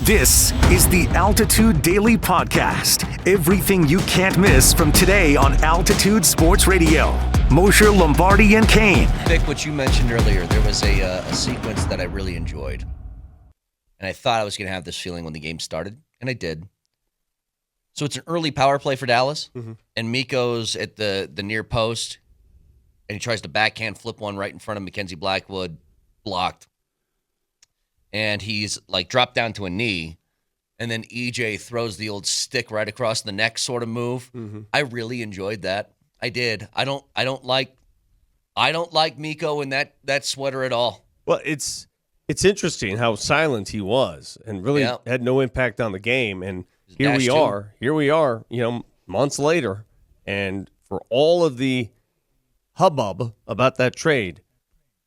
This is the Altitude Daily Podcast. Everything you can't miss from today on Altitude Sports Radio. Mosher, Lombardi, and Kane. Vic, what you mentioned earlier, there was a sequence that I really enjoyed. And I thought I was going to have this feeling when the game started, and I did. So it's an early power play for Dallas, and Mikko's at the near post, and he tries to backhand flip one right in front of Mackenzie Blackwood, blocked. And he's like dropped down to a knee, and then EJ throws the old stick right across the neck sort of move. I really enjoyed that. I did. I don't like Mikko in that sweater at all. Well, it's interesting how silent he was and really had no impact on the game. And here we are, months later, and for all of the hubbub about that trade,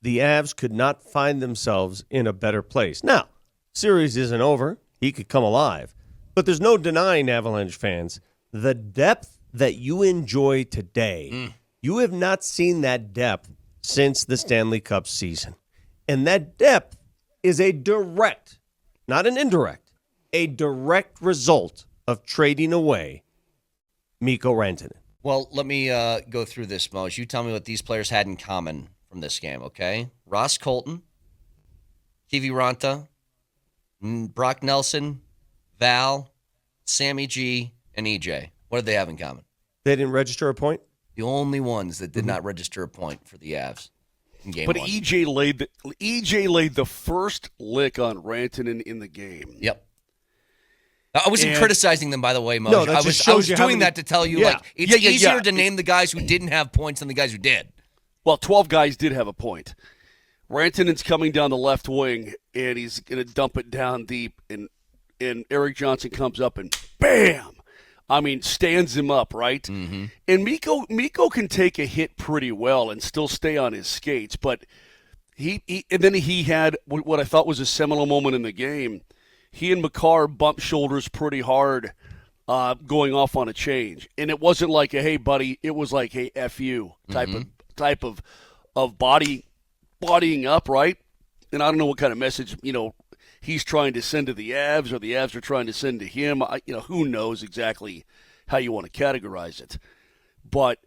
the Avs could not find themselves in a better place. Now, series isn't over. He could come alive. But there's no denying, Avalanche fans, the depth that you enjoy today. You have not seen that depth since the Stanley Cup season. And that depth is a direct, not an indirect, a direct result of trading away Mikko Rantanen. Well, let me go through this, Moj. You tell me what these players had in common from this game, okay? Ross Colton, Kivi Ranta, Brock Nelson, Val, Sammy G, and EJ. What did they have in common? They didn't register a point? The only ones that did not register a point for the Avs in game one. But EJ laid the first lick on Rantanen in the game. Yep. I wasn't criticizing them, by the way, Moj. No, that I just was shows you how doing many- that to tell you, Yeah. like, it's easier to name the guys who didn't have points than the guys who did. Well, 12 guys did have a point. Rantanen's coming down the left wing, and he's going to dump it down deep, and Eric Johnson comes up and bam! I mean, stands him up, right? And Mikko can take a hit pretty well and still stay on his skates, but and then he had what I thought was a seminal moment in the game. He and Makar bumped shoulders pretty hard going off on a change. And it wasn't like a, hey, buddy, it was like, hey, F you type of bodying up, right? And I don't know what kind of message, he's trying to send to the Avs or the Avs are trying to send to him. Who knows exactly how you want to categorize it. But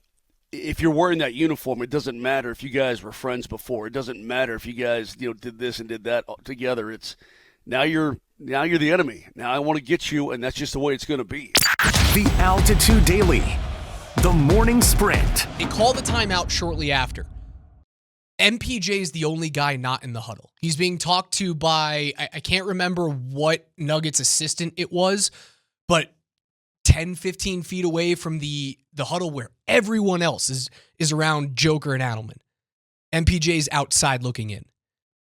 if you're wearing that uniform, it doesn't matter if you guys were friends before. It doesn't matter if you guys, did this and did that together. It's now you're the enemy. Now I want to get you, and that's just the way it's going to be. The Altitude Daily. The Morning Sprint. They call the timeout shortly after. MPJ is the only guy not in the huddle. He's being talked to by, I can't remember what Nuggets assistant it was, but 10, 15 feet away from the huddle where everyone else is around Joker and Adelman. MPJ's outside looking in.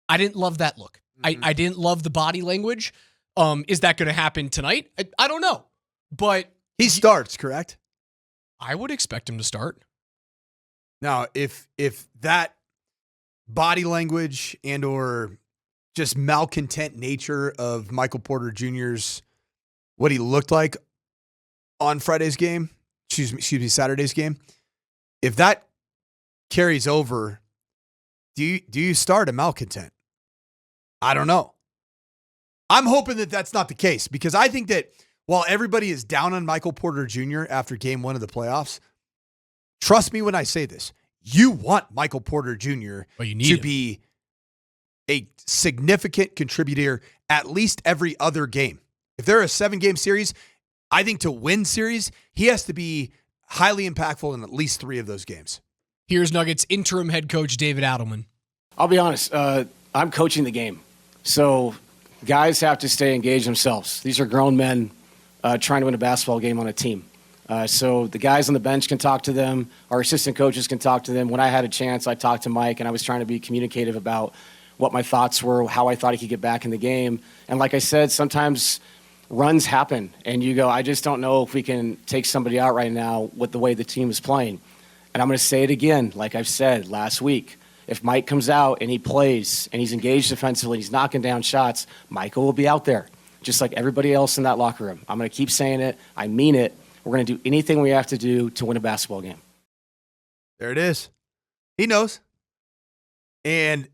I didn't love that look. I didn't love the body language. Is that going to happen tonight? I don't know. But he starts, correct? I would expect him to start. Now, if that body language and or just malcontent nature of Michael Porter Jr.'s, what he looked like on Saturday's game, if that carries over, do you start a malcontent? I don't know. I'm hoping that that's not the case because I think that while everybody is down on Michael Porter Jr. after game one of the playoffs, trust me when I say this, you want Michael Porter Jr. to be a significant contributor at least every other game. If they're a 7-game series, I think to win series, he has to be highly impactful in at least 3 of those games. Here's Nuggets interim head coach David Adelman. I'll be honest, I'm coaching the game. So guys have to stay engaged themselves. These are grown men trying to win a basketball game on a team. So the guys on the bench can talk to them. Our assistant coaches can talk to them. When I had a chance, I talked to Mike, and I was trying to be communicative about what my thoughts were, how I thought he could get back in the game. And like I said, sometimes runs happen, and you go, I just don't know if we can take somebody out right now with the way the team is playing. And I'm going to say it again, like I've said last week. If Mike comes out and he plays and he's engaged defensively, he's knocking down shots, Michael will be out there, just like everybody else in that locker room. I'm going to keep saying it. I mean it. We're going to do anything we have to do to win a basketball game. There it is. He knows. And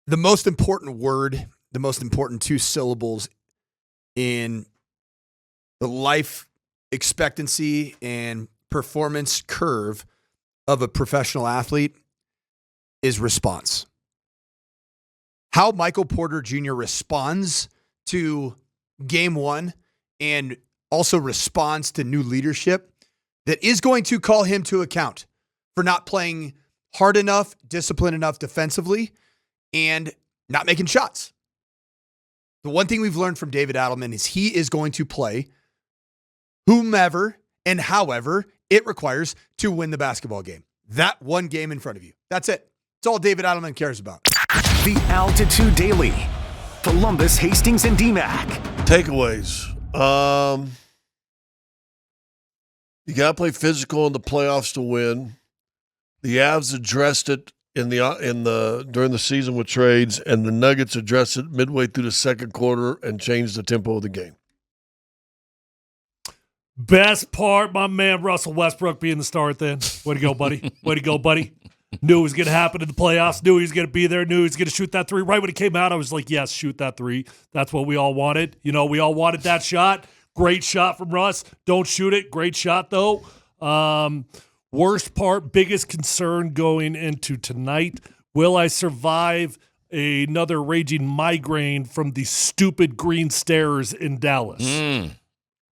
the most important word, the most important 2 syllables in the life expectancy and performance curve of a professional athlete is response. How Michael Porter Jr. responds to game one and also responds to new leadership that is going to call him to account for not playing hard enough, disciplined enough defensively, and not making shots. The one thing we've learned from David Adelman is he is going to play whomever and however it requires to win the basketball game. That one game in front of you. That's it. It's all David Adelman cares about. The Altitude Daily. Columbus, Hastings, and DMAC. Takeaways. You got to play physical in the playoffs to win. The Avs addressed it during the season with trades, and the Nuggets addressed it midway through the second quarter and changed the tempo of the game. Best part, my man Russell Westbrook being the star at the end. Way to go, buddy. Way to go, buddy. Knew it was going to happen in the playoffs. Knew he was going to be there. Knew he was going to shoot that three. Right when it came out, I was like, yes, shoot that three. That's what we all wanted. You know, we all wanted that shot. Great shot from Russ. Don't shoot it. Great shot, though. Worst part, biggest concern going into tonight. Will I survive another raging migraine from the stupid green stairs in Dallas?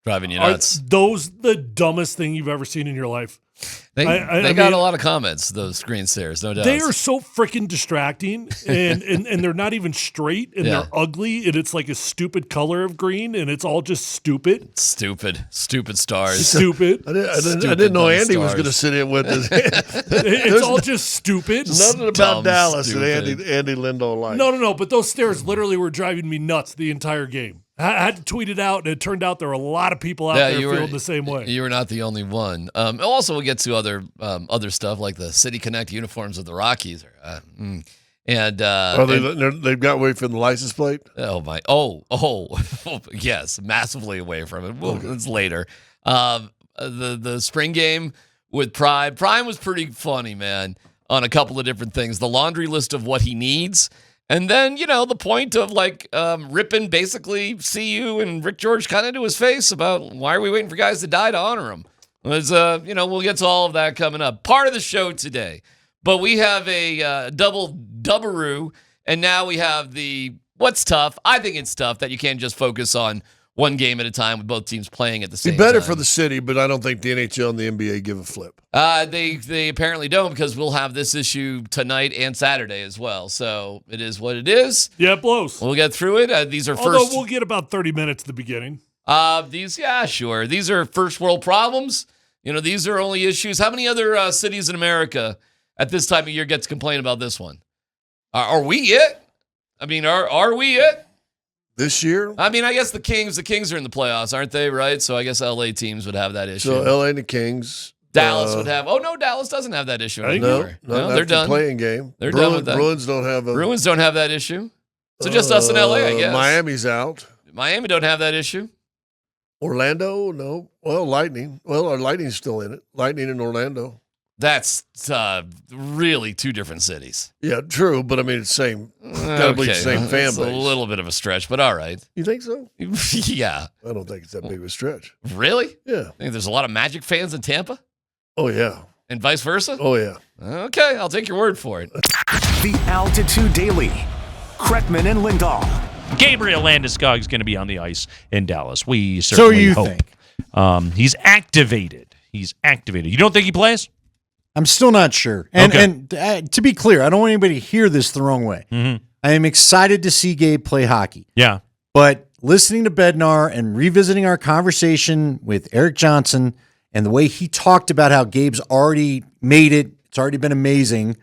Driving you nuts. Are those the dumbest thing you've ever seen in your life? They I got mean, a lot of comments, those screen stairs, no doubt. They are so freaking distracting, and they're not even straight, and they're ugly, and it's like a stupid color of green, and it's all just stupid. Stupid stars. Stupid. I didn't know Andy was going to sit in with us. It's all just stupid. Nothing about Dallas that Andy Lindo liked. No, but those stairs literally were driving me nuts the entire game. I had to tweet it out, and it turned out there were a lot of people out there feeling the same way. You were not the only one. Also, we'll get to other stuff like the City Connect uniforms of the Rockies. They've got away from the license plate? Yes, massively away from it. It's later. The spring game with Prime. Prime was pretty funny, man, on a couple of different things. The laundry list of what he needs. And then, the point of ripping basically CU and Rick George kind of to his face about why are we waiting for guys to die to honor him? We'll get to all of that coming up. Part of the show today. But we have a double dubberoo, and now we have what's tough. I think it's tough that you can't just focus on one game at a time with both teams playing at the same time. Be better for the city, but I don't think the NHL and the NBA give a flip. They apparently don't, because we'll have this issue tonight and Saturday as well. So it is what it is. Yeah, it blows. We'll get through it. These are Although we'll get about 30 minutes at the beginning. Sure. These are first world problems. These are only issues. How many other cities in America at this time of year get to complain about this one? Are we it? I mean, are we it? This year? I mean, I guess the Kings are in the playoffs, aren't they, right? So I guess LA teams would have that issue. So LA and the Kings. Dallas would have. Oh, no, Dallas doesn't have that issue anymore. No, they're done. Playing game. They're done with that. Bruins don't have that issue. So just us in LA, I guess. Miami's out. Miami don't have that issue. Orlando, no. Well, Lightning. Well, our Lightning's still in it. Lightning in Orlando. That's really two different cities. Yeah, true, but I mean, it's same. Gotta be the same fan base. It's a little bit of a stretch, but all right. You think so? Yeah. I don't think it's that big of a stretch. Really? Yeah. I think there's a lot of Magic fans in Tampa? Oh, yeah. And vice versa? Oh, yeah. Okay, I'll take your word for it. The Altitude Daily. Kretman and Lindahl. Gabriel Landeskog is going to be on the ice in Dallas. We certainly hope. He's activated. You don't think he plays? I'm still not sure. And to be clear, I don't want anybody to hear this the wrong way. Mm-hmm. I am excited to see Gabe play hockey. Yeah. But listening to Bednar and revisiting our conversation with Eric Johnson and the way he talked about how Gabe's already made it, it's already been amazing,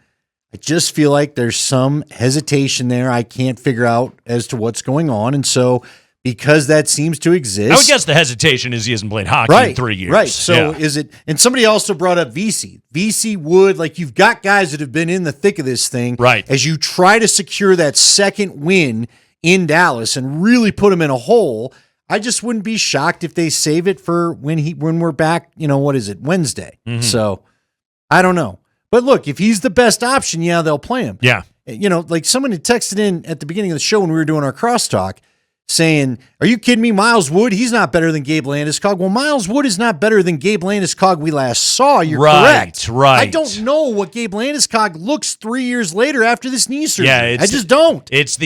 I just feel like there's some hesitation there I can't figure out as to what's going on. And so because that seems to exist. I would guess the hesitation is he hasn't played hockey in 3 years. Right. So is it, and somebody also brought up VC. VC would, you've got guys that have been in the thick of this thing. Right. As you try to secure that second win in Dallas and really put them in a hole, I just wouldn't be shocked if they save it for when we're back, Wednesday. Mm-hmm. So I don't know. But look, if he's the best option, they'll play him. Yeah. Someone had texted in at the beginning of the show when we were doing our crosstalk. saying, are you kidding me? Miles Wood, he's not better than Gabe Landeskog. Well, Miles Wood is not better than Gabe Landeskog we last saw. You're correct. Right. I don't know what Gabe Landeskog looks 3 years later after this knee surgery. Yeah, I just don't. Is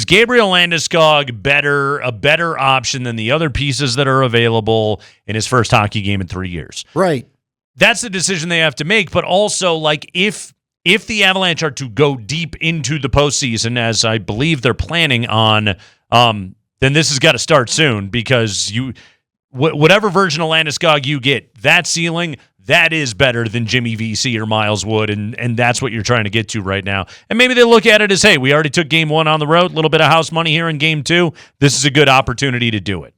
Gabriel Landeskog a better option than the other pieces that are available in his first hockey game in 3 years? Right. That's the decision they have to make. But also, like, if the Avalanche are to go deep into the postseason, as I believe they're planning on, then this has got to start soon, because whatever version of Landeskog you get, that ceiling, that is better than Jimmy VC or Miles Wood, and that's what you're trying to get to right now. And maybe they look at it as, hey, we already took game 1 on the road, a little bit of house money here in game 2. This is a good opportunity to do it.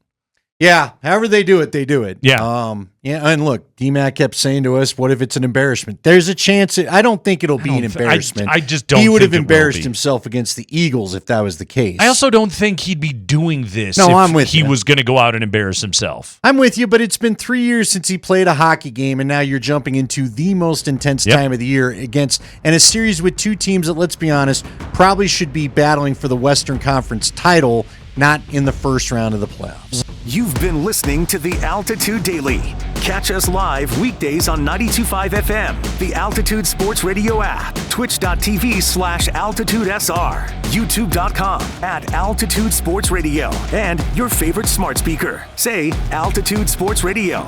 Yeah, however they do it, they do it. Yeah. And look, D-Mac kept saying to us, what if it's an embarrassment? There's a chance. I don't think it'll be an embarrassment. I just don't think he would have it will embarrassed be. himself against the Eagles if that was the case. I also don't think he'd be doing this I'm with he you. was going to go out and embarrass himself. I'm with you, but it's been 3 years since he played a hockey game, and now you're jumping into the most intense time of the year against a series with two teams that, let's be honest, probably should be battling for the Western Conference title, not in the first round of the playoffs. You've been listening to the Altitude Daily. Catch us live weekdays on 92.5 FM, the Altitude Sports Radio app, twitch.tv/AltitudeSR, youtube.com @Altitude Sports Radio, and your favorite smart speaker. Say Altitude Sports Radio.